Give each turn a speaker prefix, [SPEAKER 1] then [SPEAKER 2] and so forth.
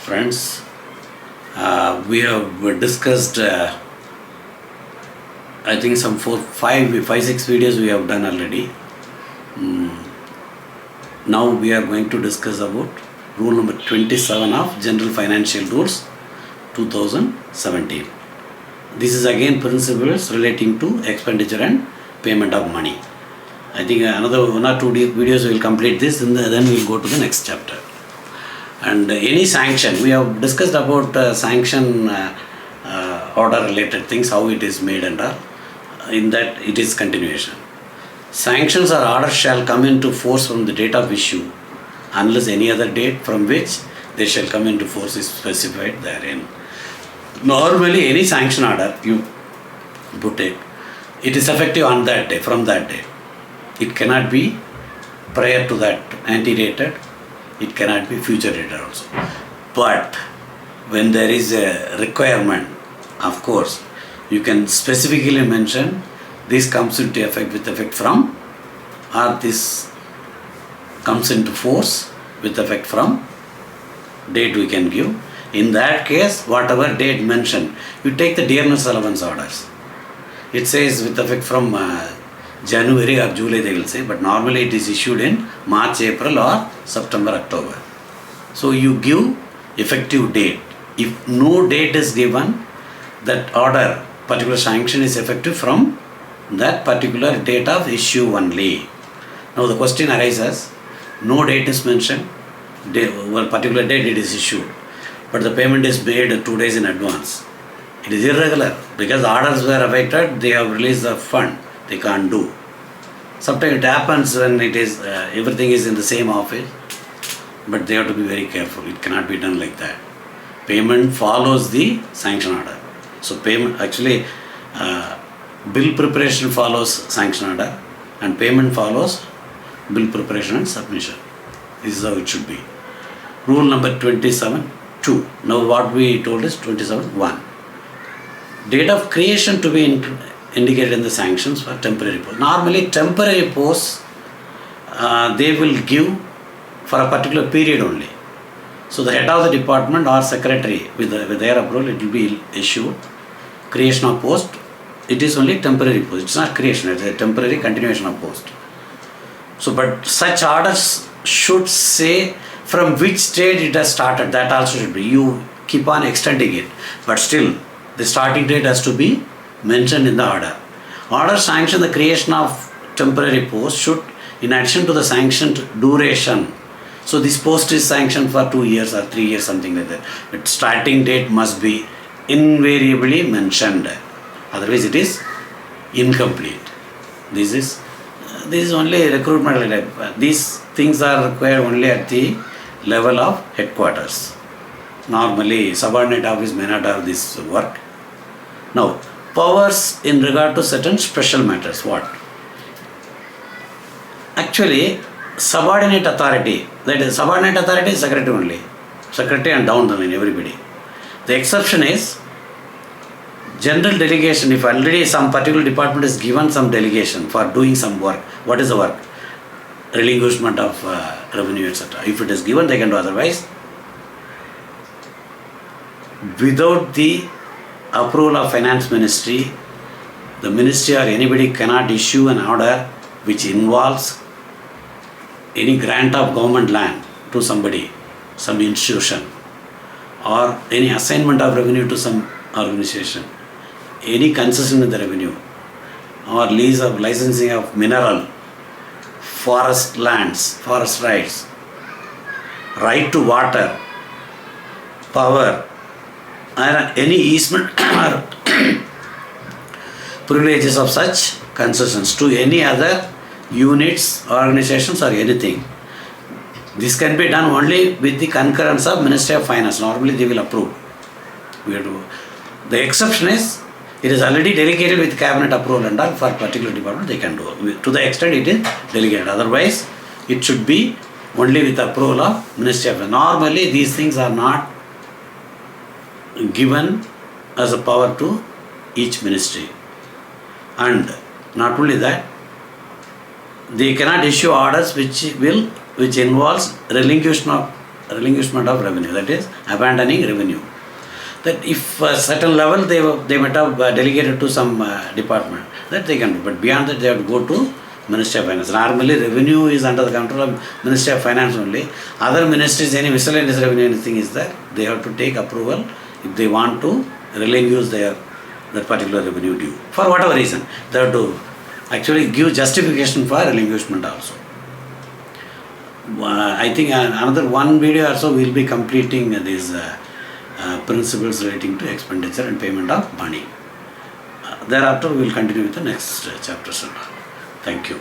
[SPEAKER 1] friends. We have discussed, I think some 6 videos we have done already. Now we are going to discuss about rule number 27 of General Financial Rules 2017. This is again principles relating to expenditure and payment of money. I think another 1 or 2 videos we will complete this, and then we will go to the next chapter. And any sanction, we have discussed about sanction order related things, how it is made, and in that it is continuation. Sanctions or orders shall come into force from the date of issue unless any other date from which they shall come into force is specified therein. Normally any sanction order you put it is effective on that day, from that day. It cannot be prior to that, antedated. It cannot be future dated also. But when there is a requirement, of course, you can specifically mention this comes into effect with effect from, or this comes into force with effect from date we can give. In that case, whatever date mentioned, you take the dearness allowance orders. It says with effect from January or July they will say, but normally it is issued in March, April or September, October. So you give effective date. If no date is given, that order, particular sanction is effective from that particular date of issue only. Now the question arises, no date is mentioned, particular date it is issued, but the payment is made 2 days in advance. It is irregular because the orders were affected, they have released the fund. They can't do. Sometimes it happens when it is everything is in the same office, but they have to be very careful. It cannot be done like that. Payment follows the sanction order. So payment actually bill preparation follows sanction order, and payment follows bill preparation and submission. This is how it should be. Rule number 27(2). Now what we told is 27(1). Date of creation to be indicated in the sanctions for temporary posts. Normally temporary posts they will give for a particular period only. So the head of the department or secretary with their approval it will be issued. Creation of post, it is only temporary post. It's not creation, it's a temporary continuation of post. So but such orders should say from which date it has started. That also should be. You keep on extending it, but still the starting date has to be mentioned in the order. Order sanction the creation of temporary post should, in addition to the sanctioned duration. So this post is sanctioned for 2 years or 3 years, something like that. But starting date must be invariably mentioned. Otherwise it is incomplete. This is only recruitment. These things are required only at the level of headquarters. Normally subordinate office may not have this work. Now, powers in regard to certain special matters. What? Actually, subordinate authority, that is subordinate authority is secretary only. Secretary and down the line, everybody. The exception is general delegation. If already some particular department is given some delegation for doing some work, what is the work? Relinquishment of revenue, etc. If it is given, they can do. Otherwise, without the approval of finance ministry, the ministry or anybody cannot issue an order which involves any grant of government land to somebody, some institution, or any assignment of revenue to some organization, any concession in the revenue, or lease of licensing of mineral, forest lands, forest rights, right to water, power, or any easement or privileges of such concessions to any other units, organizations or anything. This can be done only with the concurrence of Ministry of Finance. Normally they will approve. The exception is, it is already delegated with cabinet approval and all for particular department they can do. To the extent it is delegated. Otherwise, it should be only with approval of Ministry of Finance. Normally these things are not given as a power to each ministry. And not only that, they cannot issue orders which involves relinquishment of relinquishment of revenue, that is abandoning revenue. That if a certain level they might have delegated to some department, that they can do. But beyond that, they have to go to Ministry of Finance. Normally, revenue is under the control of Ministry of Finance only. Other ministries, any miscellaneous revenue, anything is there, they have to take approval if they want to relinquish that particular revenue due. For whatever reason, they have to actually give justification for relinquishment also. I think another one video also will be completing these principles relating to expenditure and payment of money. Thereafter we will continue with the next chapters. Thank you.